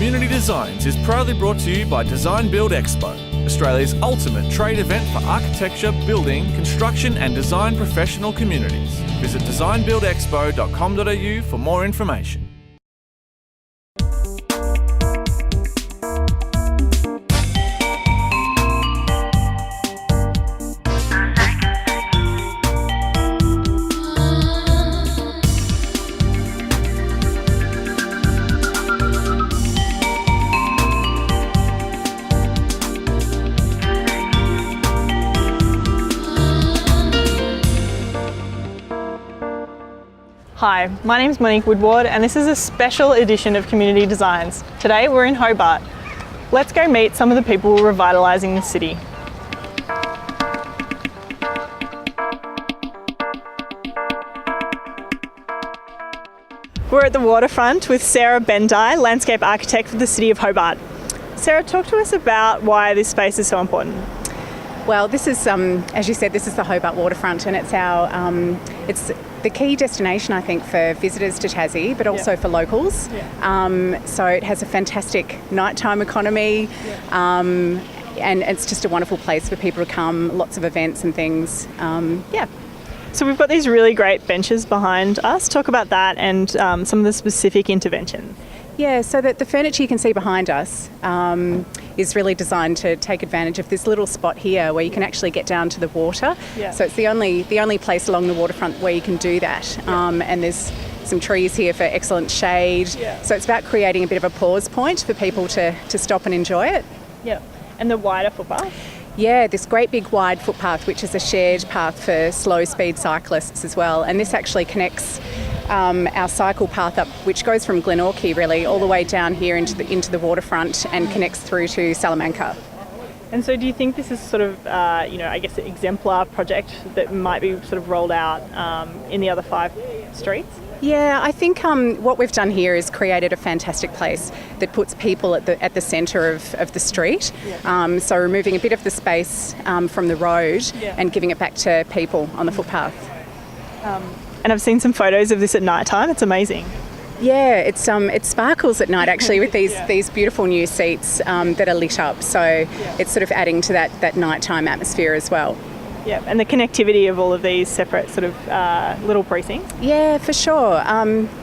Community Designs is proudly brought to you by Design Build Expo, Australia's ultimate trade event for architecture, building, construction and design professional communities. Visit designbuildexpo.com.au for more information. Hi, my name's Monique Woodward and this is a special edition of Community Designs. Today we're in Hobart. Let's go meet some of the people revitalising the city. We're at the waterfront with Sarah Bendeich, landscape architect for the City of Hobart. Sarah, talk to us about why this space is so important. Well, this is, as you said, this is the Hobart waterfront, and it's our, it's the key destination, I think, for visitors to Tassie, but also for locals. So it has a fantastic nighttime economy, and it's just a wonderful place for people to come. Lots of events and things. So we've got these really great benches behind us. Talk about that and some of the specific interventions. Yeah, so that the furniture you can see behind us is really designed to take advantage of this little spot here where you can actually get down to the water. So it's the only place along the waterfront where you can do that. And there's some trees here for excellent shade. So it's about creating a bit of a pause point for people to stop and enjoy it. And the wider footpath? Yeah, this great big wide footpath, which is a shared path for slow speed cyclists as well. And this actually connects our cycle path up, which goes from Glenorchy really all the way down here into the waterfront and connects through to Salamanca. And so do you think this is sort of, I guess an exemplar project that might be sort of rolled out in the other 5 streets? Yeah, I think what we've done here is created a fantastic place that puts people at the centre of the street. So removing a bit of the space from the road and giving it back to people on the footpath. And I've seen some photos of this at night time. It's amazing. Yeah, it sparkles at night actually with these beautiful new seats that are lit up. So it's sort of adding to that nighttime atmosphere as well. Yeah, and the connectivity of all of these separate sort of little precincts. Yeah, for sure.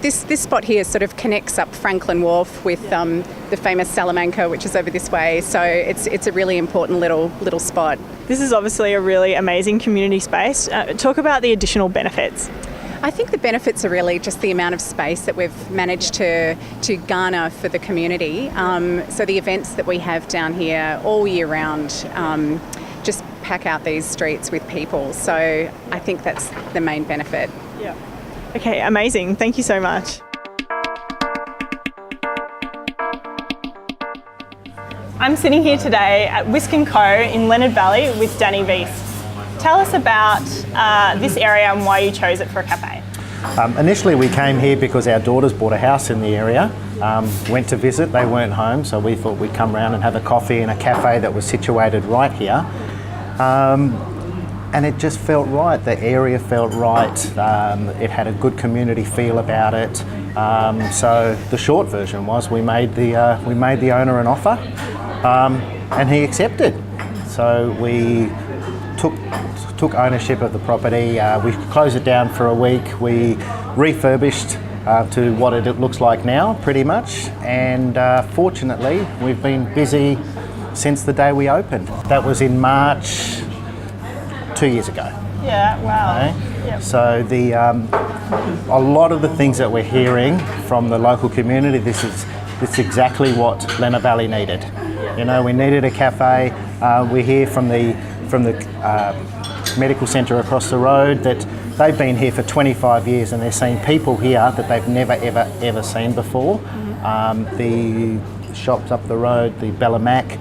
This spot here sort of connects up Franklin Wharf with the famous Salamanca, which is over this way. So it's a really important little spot. This is obviously a really amazing community space. Talk about the additional benefits. I think the benefits are really just the amount of space that we've managed to garner for the community. So the events that we have down here all year round just pack out these streets with people. So I think that's the main benefit. Yeah. Okay, amazing. Thank you so much. I'm sitting here today at Whisk & Co in Leonard Valley with Danny Veis. Tell us about this area and why you chose it for a cafe. Initially we came here because our daughters bought a house in the area, went to visit, they weren't home, so we thought we'd come round and have a coffee in a cafe that was situated right here. And it just felt right, the area felt right, it had a good community feel about it. So the short version was we made the owner an offer and he accepted. So we took ownership of the property. We closed it down for a week. We refurbished to what it looks like now, pretty much. And fortunately, we've been busy since the day we opened. That was in March 2 years ago. Yeah, wow. Okay? Yep. So a lot of the things that we're hearing from the local community, this is exactly what Leonard Valley needed. You know, we needed a cafe. We hear from the medical centre across the road that they've been here for 25 years and they're seeing people here that they've never ever seen before. The shops up the road, the Bella Mac,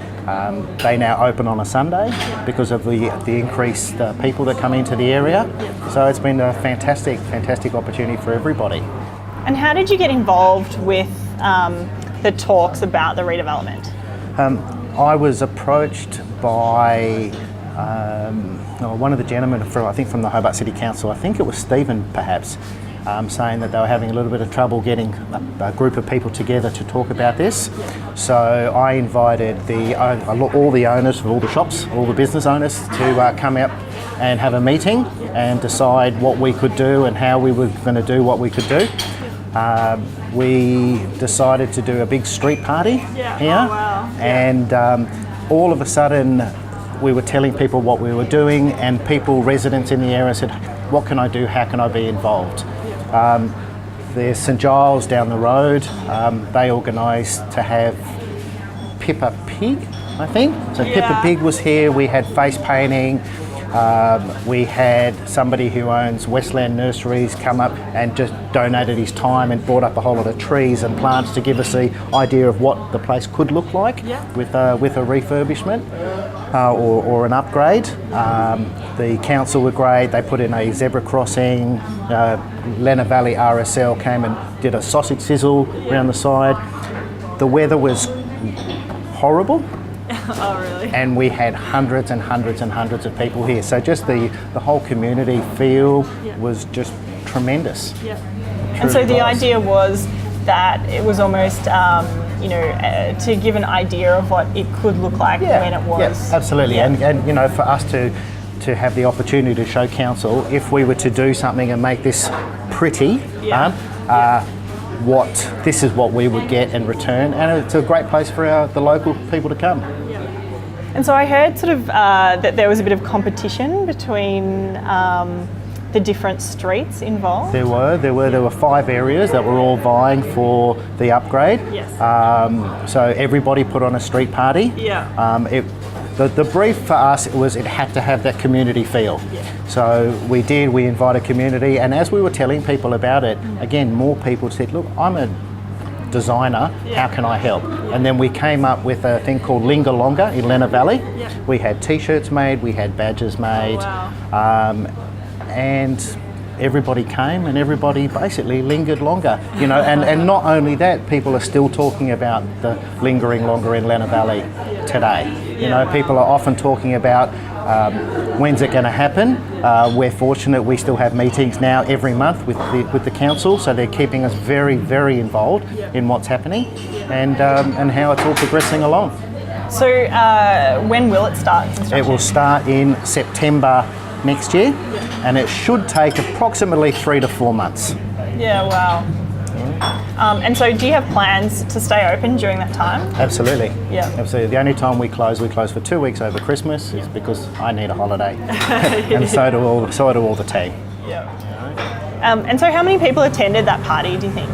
they now open on a Sunday because of the increased people that come into the area. So it's been a fantastic opportunity for everybody. And how did you get involved with the talks about the redevelopment? I was approached by one of the gentlemen from the Hobart City Council, I think it was Stephen perhaps, saying that they were having a little bit of trouble getting a group of people together to talk about this. So I invited all the owners of all the shops, all the business owners, to come out and have a meeting and decide what we could do and how we were going to do what we could do. We decided to do a big street party here, and all of a sudden we were telling people what we were doing, and residents in the area said, what can I do, how can I be involved? There's St Giles down the road, they organised to have Pippa Pig, I think. So Pippa Pig was here, we had face painting, we had somebody who owns Westland Nurseries come up and just donated his time and brought up a whole lot of trees and plants to give us the idea of what the place could look like with a refurbishment or an upgrade. The council were great, they put in a zebra crossing, Lenna Valley RSL came and did a sausage sizzle around the side. The weather was horrible. Oh, really? And we had hundreds and hundreds and hundreds of people here. So just the whole community feel was just tremendous. Yeah. And so the idea was that it was almost, to give an idea of what it could look like when it was. Yeah, absolutely. Yeah. And for us to have the opportunity to show council, if we were to do something and make this pretty, this is what we would get in return, and it's a great place for the local people to come. And so I heard sort of that there was a bit of competition between the different streets involved. There were 5 areas that were all vying for the upgrade. Yes. So everybody put on a street party. Yeah. The brief for us was it had to have that community feel. Yeah. So we invited community, and as we were telling people about it, again, more people said, look, I'm a designer, how can I help? And then we came up with a thing called Linger Longer in Lenna Valley. Yeah. We had t-shirts made, we had badges made, and everybody came and everybody basically lingered longer, and not only that, people are still talking about the lingering longer in Lenna Valley today. People are often talking about when's it going to happen. We're fortunate we still have meetings now every month with the council, so they're keeping us very, very involved in what's happening and how it's all progressing along. So when will it start? It will start in September next year, and it should take approximately 3 to 4 months. Yeah, wow. And so do you have plans to stay open during that time? Absolutely. Yeah. Absolutely. The only time we close for 2 weeks over Christmas is because I need a holiday. And so do all the team. Yeah. And so how many people attended that party, do you think?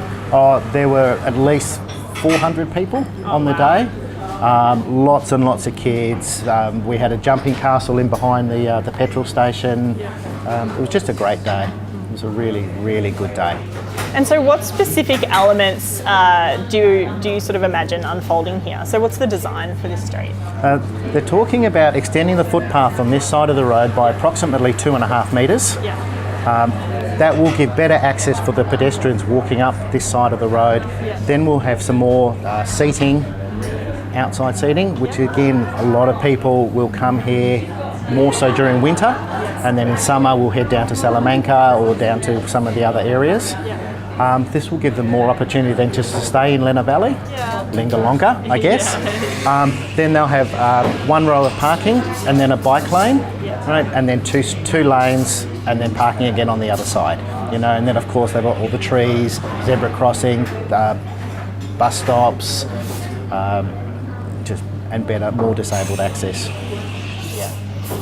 There were at least 400 people on the day. Lots and lots of kids. We had a jumping castle in behind the petrol station. It was just a great day. It was a really, really good day. And so what specific elements do you sort of imagine unfolding here? So what's the design for this street? They're talking about extending the footpath on this side of the road by approximately 2.5 metres. Yeah. That will give better access for the pedestrians walking up this side of the road. Yeah. Then we'll have some more seating, outside seating, which again, a lot of people will come here more so during winter, and then in summer we'll head down to Salamanca or down to some of the other areas. This will give them more opportunity than just to stay in Lenna Valley, linger longer, I guess. Then they'll have 1 row of parking and then a bike lane, right? And then two lanes and then parking again on the other side. And then of course they've got all the trees, zebra crossing, bus stops, and better, more disabled access.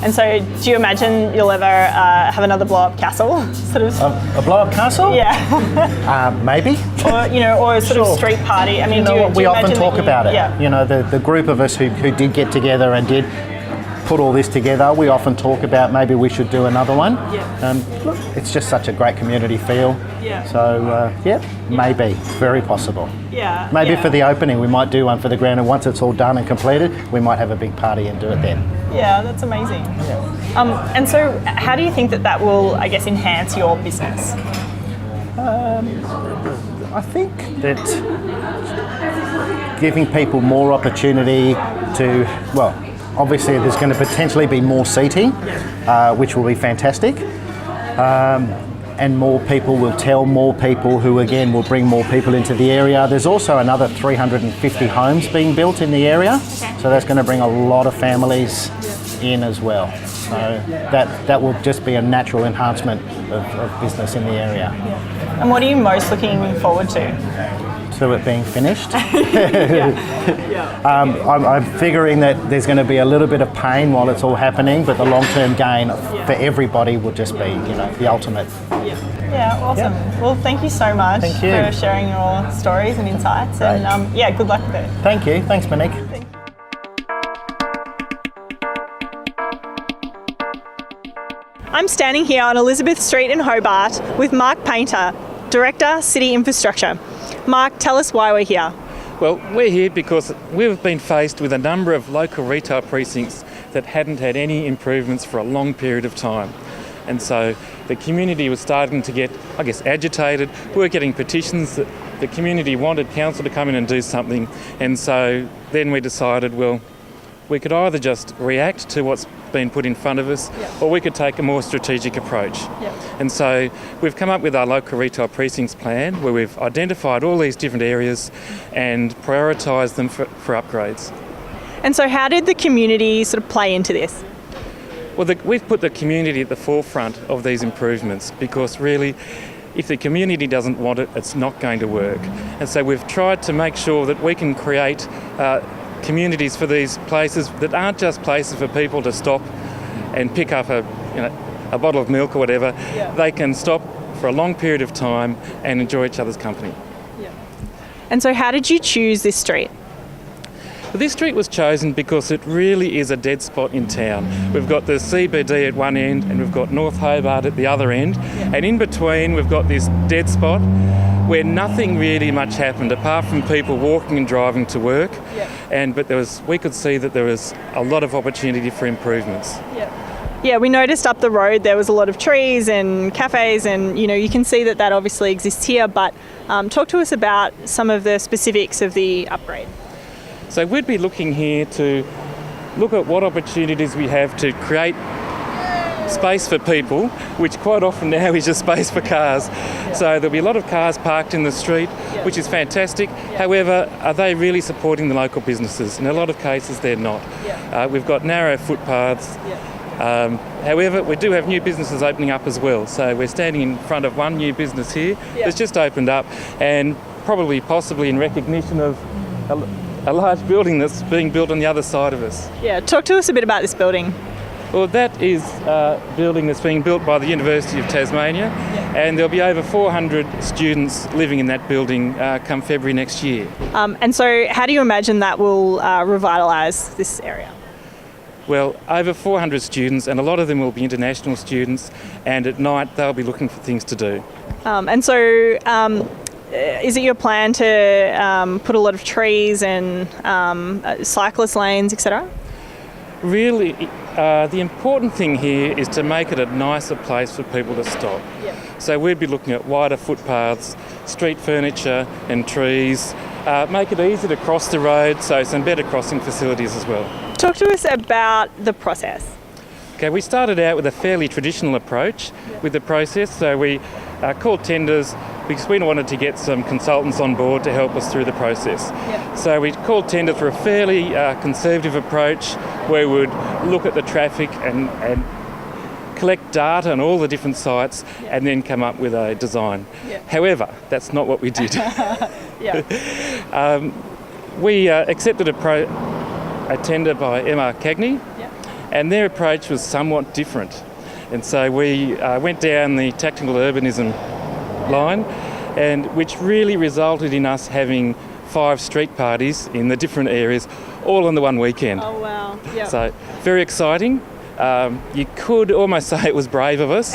And so do you imagine you'll ever have another blow-up castle? Sort of a blow-up castle? Yeah. Maybe. Or sort of street party. I mean, we often talk about it. Yeah. The group of us who did get together and did put all this together, we often talk about maybe we should do another one. Look, it's just such a great community feel. So, maybe. It's very possible. Maybe for the opening we might do one for the ground, and once it's all done and completed, we might have a big party and do it then. Yeah, that's amazing. And so how do you think that will, I guess, enhance your business? I think that giving people more opportunity to, obviously there's going to potentially be more seating, which will be fantastic. and more people will tell more people, who again will bring more people into the area. There's also another 350 homes being built in the area, so that's going to bring a lot of families in as well. So that will just be a natural enhancement of business in the area. And what are you most looking forward to? To it being finished. I'm figuring that there's going to be a little bit of pain while it's all happening, but the long-term gain for everybody will just be, the ultimate. Yeah, awesome. Well, thank you so much for sharing your stories and insights. Great. And good luck with it. Thank you. Thanks, Monique. I'm standing here on Elizabeth Street in Hobart with Mark Painter, Director, City Infrastructure. Mark, tell us why we're here. Well, we're here because we've been faced with a number of local retail precincts that hadn't had any improvements for a long period of time. And so the community was starting to get, agitated. We were getting petitions that the community wanted council to come in and do something. And so then we decided, well, we could either just react to what's been put in front of us, or we could take a more strategic approach. And so we've come up with our local retail precincts plan, where we've identified all these different areas and prioritised them for upgrades. And so how did the community sort of play into this? Well, we've put the community at the forefront of these improvements, because really, if the community doesn't want it, it's not going to work. And so we've tried to make sure that we can create communities for these places that aren't just places for people to stop and pick up a bottle of milk or whatever. They can stop for a long period of time and enjoy each other's company. And so how did you choose this street? Well, this street was chosen because it really is a dead spot in town. We've got the CBD at one end and we've got North Hobart at the other end, and in between we've got this dead spot where nothing really much happened apart from people walking and driving to work. But we could see that there was a lot of opportunity for improvements. Yeah, we noticed up the road there was a lot of trees and cafes, and you can see that obviously exists here, but talk to us about some of the specifics of the upgrade. So we'd be looking here to look at what opportunities we have to create space for people, which quite often now is just space for cars. So there'll be a lot of cars parked in the street, which is fantastic. However, are they really supporting the local businesses? In a lot of cases, they're not. We've got narrow footpaths. However, we do have new businesses opening up as well. So we're standing in front of one new business here that's just opened up, and possibly in recognition of a large building that's being built on the other side of us. Yeah, talk to us a bit about this building. Well, that is a building that's being built by the University of Tasmania, and there'll be over 400 students living in that building come February next year. And so how do you imagine that will revitalise this area? Well, over 400 students, and a lot of them will be international students, and at night they'll be looking for things to do. Is it your plan to put a lot of trees and cyclist lanes, etc.? Really, the important thing here is to make it a nicer place for people to stop. So we'd be looking at wider footpaths, street furniture and trees, make it easy to cross the road, so some better crossing facilities as well. Talk to us about the process. Okay, we started out with a fairly traditional approach with the process. So we called tenders because we wanted to get some consultants on board to help us through the process. So we called tender for a fairly conservative approach where we would look at the traffic and collect data on all the different sites and then come up with a design. However, that's not what we did. We accepted a tender by MR Cagney, and their approach was somewhat different. And so we went down the tactical urbanism line, and which really resulted in us having 5 street parties in the different areas all on the one weekend. Oh wow. So very exciting. You could almost say it was brave of us.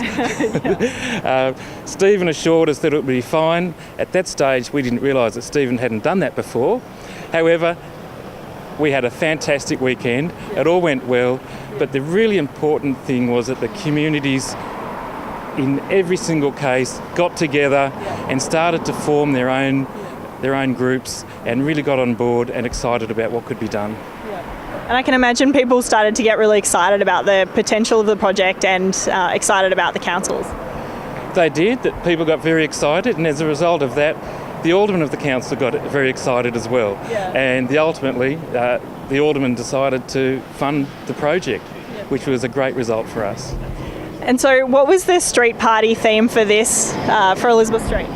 Stephen assured us that it would be fine. At that stage we didn't realise that Stephen hadn't done that before. However, we had a fantastic weekend. It all went well, but the really important thing was that the communities in every single case got together and started to form their own groups and really got on board and excited about what could be done. And I can imagine people started to get really excited about the potential of the project and excited about the councils. They did, that people got very excited, and as a result of that, the Alderman of the Council got very excited as well. Yeah. And ultimately, the Alderman decided to fund the project, which was a great result for us. And so what was the street party theme for this, for Elizabeth Street?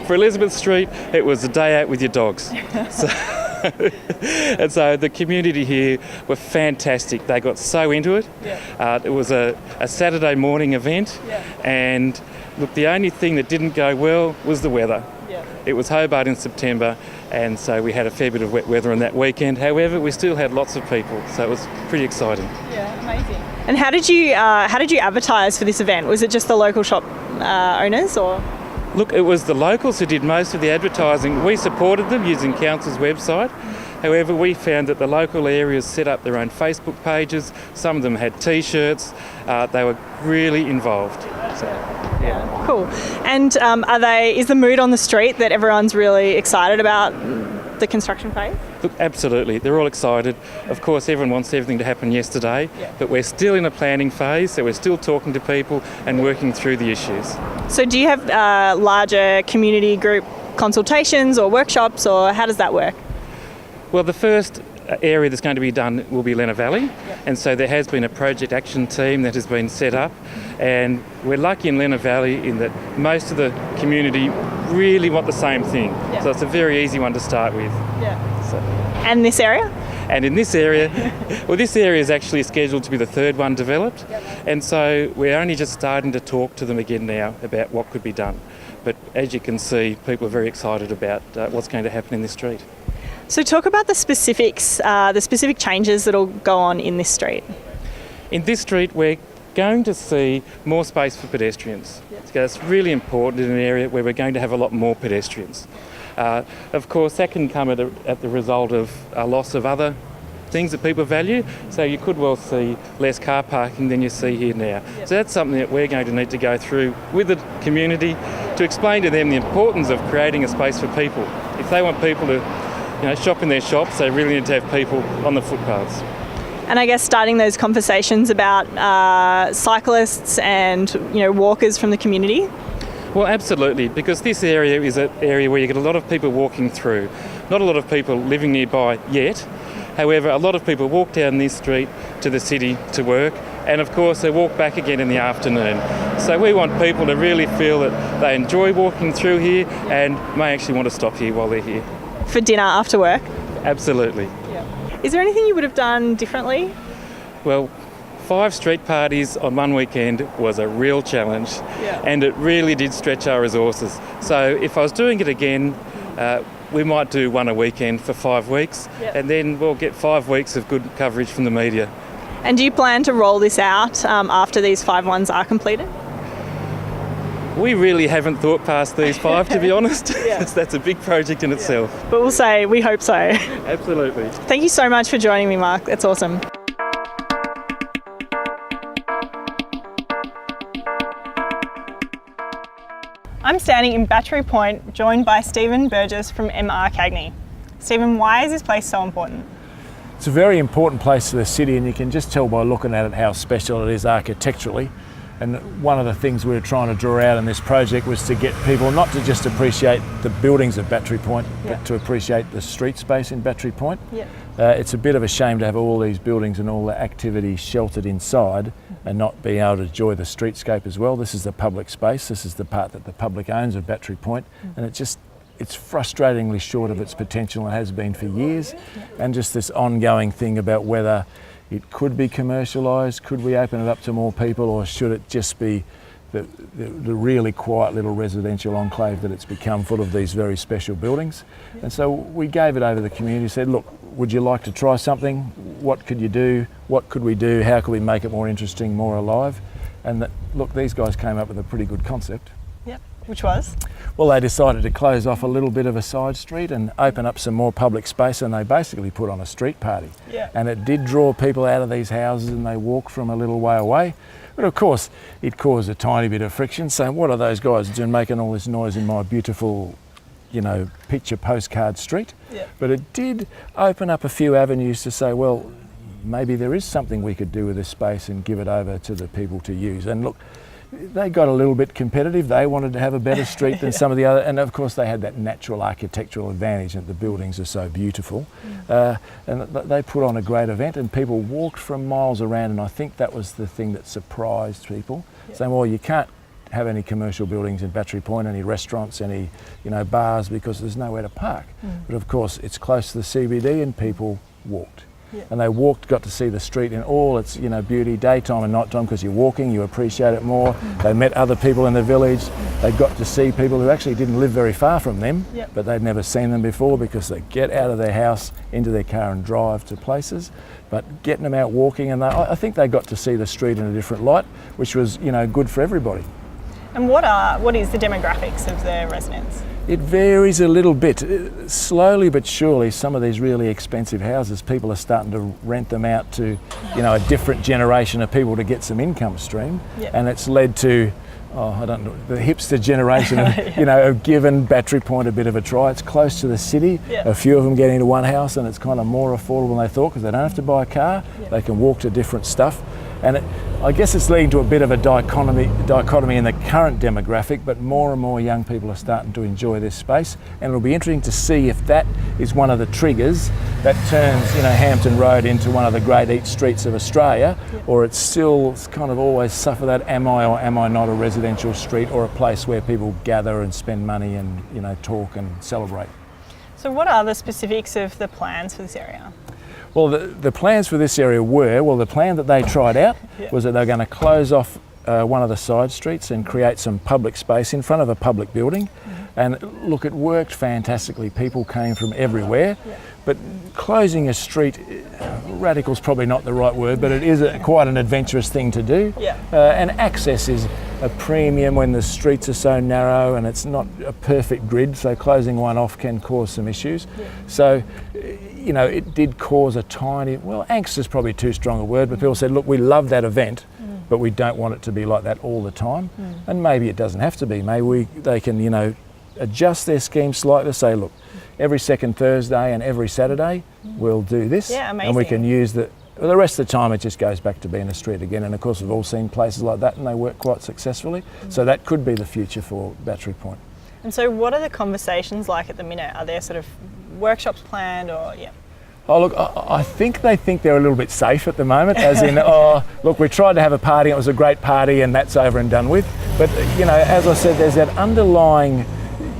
For Elizabeth Street, it was a day out with your dogs. And so the community here were fantastic. They got so into it. Yeah. It was a Saturday morning event. Yeah. And look, the only thing that didn't go well was the weather. Yeah. It was Hobart in September, and so we had a fair bit of wet weather on that weekend. However, we still had lots of people, so it was pretty exciting. Yeah, amazing. And how did you advertise for this event? Was it just the local shop owners, or? Look, it was the locals who did most of the advertising. We supported them using Council's website. However, we found that the local areas set up their own Facebook pages. Some of them had T-shirts. They were really involved. So, yeah. Cool. And is the mood on the street that everyone's really excited about the construction phase? Look, absolutely. They're all excited. Of course, everyone wants everything to happen yesterday, but we're still in a planning phase, so we're still talking to people and working through the issues. So do you have larger community group consultations or workshops, or how does that work? Well, the first area that's going to be done will be Lenna Valley, and so there has been a project action team that has been set up, and we're lucky in Lenna Valley in that most of the community really want the same thing. So it's a very easy one to start with. And this area? And in this area, well, this area is actually scheduled to be the third one developed, and so we're only just starting to talk to them again now about what could be done. But as you can see, people are very excited about what's going to happen in this street. So talk about the specifics, the specific changes that will go on in this street. In this street, we're going to see more space for pedestrians. So that's really important in an area where we're going to have a lot more pedestrians. Of course, that can come at the result of a loss of other things that people value. So you could well see less car parking than you see here now. So that's something that we're going to need to go through with the community to explain to them the importance of creating a space for people. If they want people to shop in their shops, they really need to have people on the footpaths. And I guess starting those conversations about cyclists and walkers from the community. Well, absolutely, because this area is an area where you get a lot of people walking through. Not a lot of people living nearby yet. However, a lot of people walk down this street to the city to work, and of course they walk back again in the afternoon. So we want people to really feel that they enjoy walking through here and may actually want to stop here while they're here. For dinner after work? Absolutely. Is there anything you would have done differently? Well, 5 street parties on one weekend was a real challenge, and it really did stretch our resources. So if I was doing it again, we might do one a weekend for 5 weeks, and then we'll get 5 weeks of good coverage from the media. And do you plan to roll this out after these 5 ones are completed? We really haven't thought past these 5, to be honest. That's a big project in itself. But we'll say we hope so. Absolutely. Thank you so much for joining me, Mark. That's awesome. I'm standing in Battery Point, joined by Stephen Burgess from MR Cagney. Stephen, why is this place so important? It's a very important place to the city, and you can just tell by looking at it how special it is architecturally. And one of the things we were trying to draw out in this project was to get people not to just appreciate the buildings at Battery Point, but to appreciate the street space in Battery Point. It's a bit of a shame to have all these buildings and all the activity sheltered inside and not being able to enjoy the streetscape as well. This is the public space. This is the part that the public owns of Battery Point, and it's frustratingly short of its potential and has been for years. And just this ongoing thing about whether it could be commercialised, could we open it up to more people, or should it just be the really quiet little residential enclave that it's become, full of these very special buildings. And so we gave it over to the community, said, look, would you like to try something? What could you do? What could we do? How could we make it more interesting, more alive? And look, these guys came up with a pretty good concept. Which was? Well, they decided to close off a little bit of a side street and open up some more public space, and they basically put on a street party. And it did draw people out of these houses, and they walked from a little way away. But of course, it caused a tiny bit of friction, saying, what are those guys doing making all this noise in my beautiful, picture postcard street? But it did open up a few avenues to say, well, maybe there is something we could do with this space and give it over to the people to use. And look, they got a little bit competitive. They wanted to have a better street than some of the other, and of course they had that natural architectural advantage that the buildings are so beautiful. And they put on a great event, and people walked from miles around, and I think that was the thing that surprised people, saying, well, you can't have any commercial buildings in Battery Point, any restaurants, any bars, because there's nowhere to park. But of course it's close to the CBD, and people walked. And they walked, got to see the street in all its beauty, daytime and nighttime, because you're walking, you appreciate it more. They met other people in the village. They got to see people who actually didn't live very far from them, but they'd never seen them before, because they get out of their house, into their car and drive to places. But getting them out walking, and I think they got to see the street in a different light, which was good for everybody. And what is the demographics of the residents? It varies a little bit. Slowly but surely, some of these really expensive houses, people are starting to rent them out to, a different generation of people to get some income stream. And it's led to, the hipster generation have given Battery Point a bit of a try. It's close to the city. A few of them get into one house, and it's kind of more affordable than they thought, because they don't have to buy a car. They can walk to different stuff. And I guess it's leading to a bit of a dichotomy in the current demographic, but more and more young people are starting to enjoy this space, and it'll be interesting to see if that is one of the triggers that turns Hampton Road into one of the great eat streets of Australia, or it's kind of always suffer that am I or am I not a residential street, or a place where people gather and spend money and talk and celebrate. So what are the specifics of the plans for this area? Well, the plans for this area the plan that they tried out was that they were going to close off one of the side streets and create some public space in front of a public building. And look, it worked fantastically. People came from everywhere. But closing a street, radical's probably not the right word, but it is quite an adventurous thing to do. And access is a premium when the streets are so narrow and it's not a perfect grid, so closing one off can cause some issues. So, it did cause a tiny, angst is probably too strong a word, but people said, look, we love that event, but we don't want it to be like that all the time. And maybe it doesn't have to be. Maybe they can, adjust their scheme slightly to say, look, every second Thursday and every Saturday we'll do this, and we can use the rest of the time it just goes back to being a street again. And of course we've all seen places like that, and they work quite successfully. So that could be the future for Battery Point. And so what are the conversations like at the minute? Are there sort of workshops planned, or Oh look, I think they think they're a little bit safe at the moment, as in, look, we tried to have a party, it was a great party, and that's over and done with. But as I said, there's that underlying,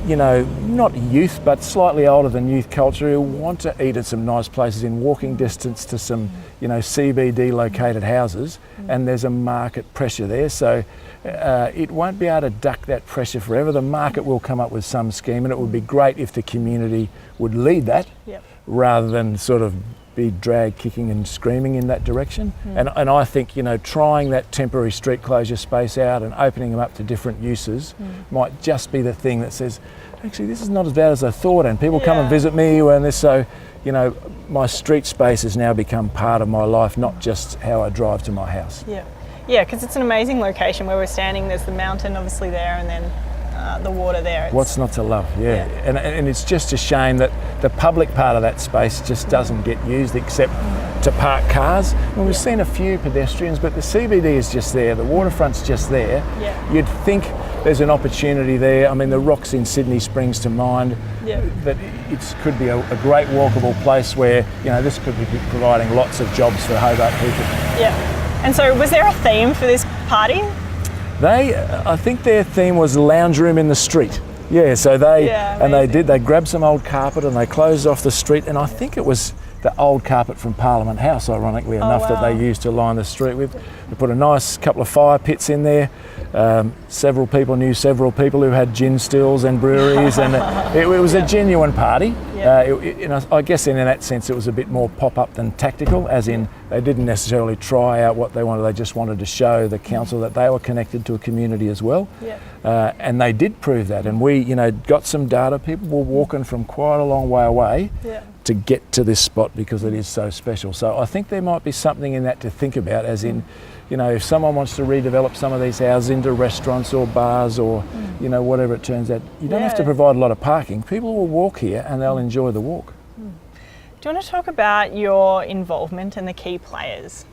not youth, but slightly older than youth culture, who want to eat at some nice places in walking distance to some, CBD located houses, and there's a market pressure there. So it won't be able to duck that pressure forever. The market will come up with some scheme, and it would be great if the community would lead that, rather than sort of be dragged kicking and screaming in that direction. And I think, trying that temporary street closure space out and opening them up to different uses might just be the thing that says, actually, this is not as bad as I thought, and people come and visit me, and this, so, my street space has now become part of my life, not just how I drive to my house. Because it's an amazing location where we're standing. There's the mountain obviously there, and then the water there. What's not to love? And it's just a shame that the public part of that space just doesn't get used, except to park cars. And we've seen a few pedestrians, but the CBD is just there, the waterfront's just there. You'd think there's an opportunity there. I mean, the rocks in Sydney springs to mind, that it could be a great walkable place where, this could be providing lots of jobs for Hobart people. And so was there a theme for this party? I think their theme was lounge room in the street. So they grabbed some old carpet and they closed off the street, and I think it was the old carpet from Parliament House, ironically enough, that they used to line the street with. They put a nice couple of fire pits in there. Several people knew several people who had gin stills and breweries, and it was a genuine party. I guess in that sense it was a bit more pop-up than tactical, as in they didn't necessarily try out what they wanted, they just wanted to show the council that they were connected to a community as well. And they did prove that, and we got some data. People were walking from quite a long way away to get to this spot because it is so special. So I think there might be something in that to think about, as in, if someone wants to redevelop some of these houses into restaurants or bars or, whatever it turns out, you don't have to provide a lot of parking. People will walk here and they'll enjoy the walk. Do you want to talk about your involvement and the key players?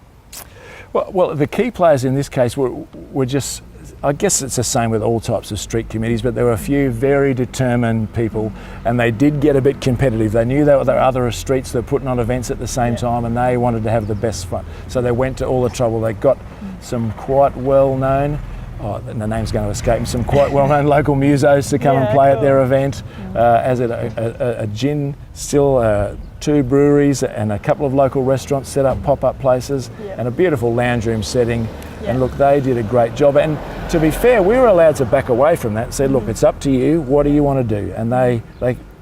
Well, the key players in this case were just I guess it's the same with all types of street committees, but there were a few very determined people, and they did get a bit competitive. They knew that there were other streets that were putting on events at the same time, and they wanted to have the best fun. So they went to all the trouble. They got some quite well-known, the name's going to escape me, some quite well-known local musos to come and play at their event, as a gin still, 2 breweries and a couple of local restaurants set up pop-up places, and a beautiful lounge room setting. And look, they did a great job. And to be fair, we were allowed to back away from that and say, look, it's up to you. What do you want to do? And I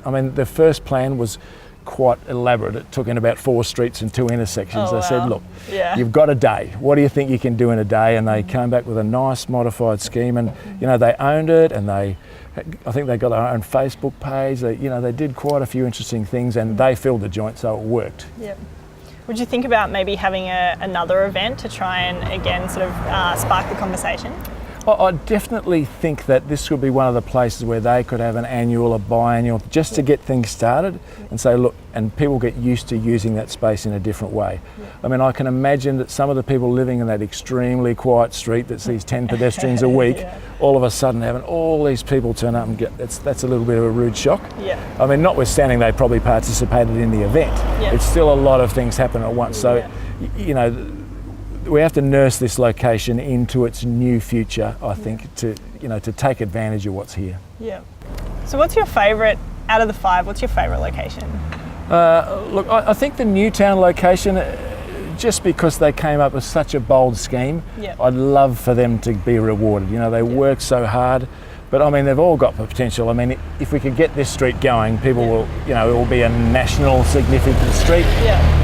mean, the first plan was quite elaborate. It took in about 4 streets and 2 intersections. I said, look, you've got a day. What do you think you can do in a day? And they came back with a nice modified scheme, and they owned it, and I think they got their own Facebook page. They did quite a few interesting things, and they filled the joint, so it worked. Yep. Would you think about maybe having another event to try and again sort of spark the conversation? I definitely think that this would be one of the places where they could have an annual or biannual, just to get things started and say, look, and people get used to using that space in a different way. I mean, I can imagine that some of the people living in that extremely quiet street that sees 10 pedestrians a week, all of a sudden having all these people turn up and that's a little bit of a rude shock. I mean, notwithstanding they probably participated in the event, it's still a lot of things happen at once. So, we have to nurse this location into its new future, I think, to take advantage of what's here. Yeah. So what's your favourite, out of the 5, what's your favourite location? Look, I think the Newtown location, just because they came up with such a bold scheme, I'd love for them to be rewarded. They work so hard, but I mean, they've all got the potential. I mean, if we could get this street going, people will, it will be a national significant street.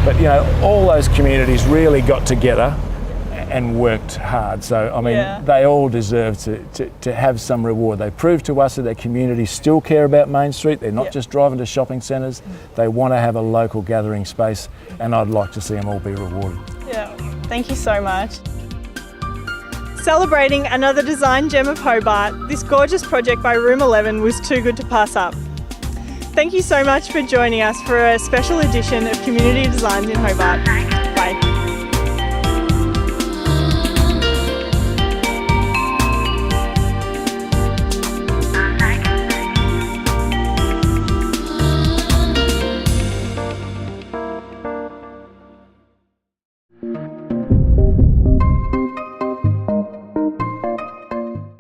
But, all those communities really got together and worked hard. So, I mean, they all deserve to have some reward. They proved to us that their communities still care about Main Street. They're not just driving to shopping centres. They want to have a local gathering space, and I'd like to see them all be rewarded. Yeah, thank you so much. Celebrating another design gem of Hobart, this gorgeous project by Room 11 was too good to pass up. Thank you so much for joining us for a special edition of Community Designs in Hobart.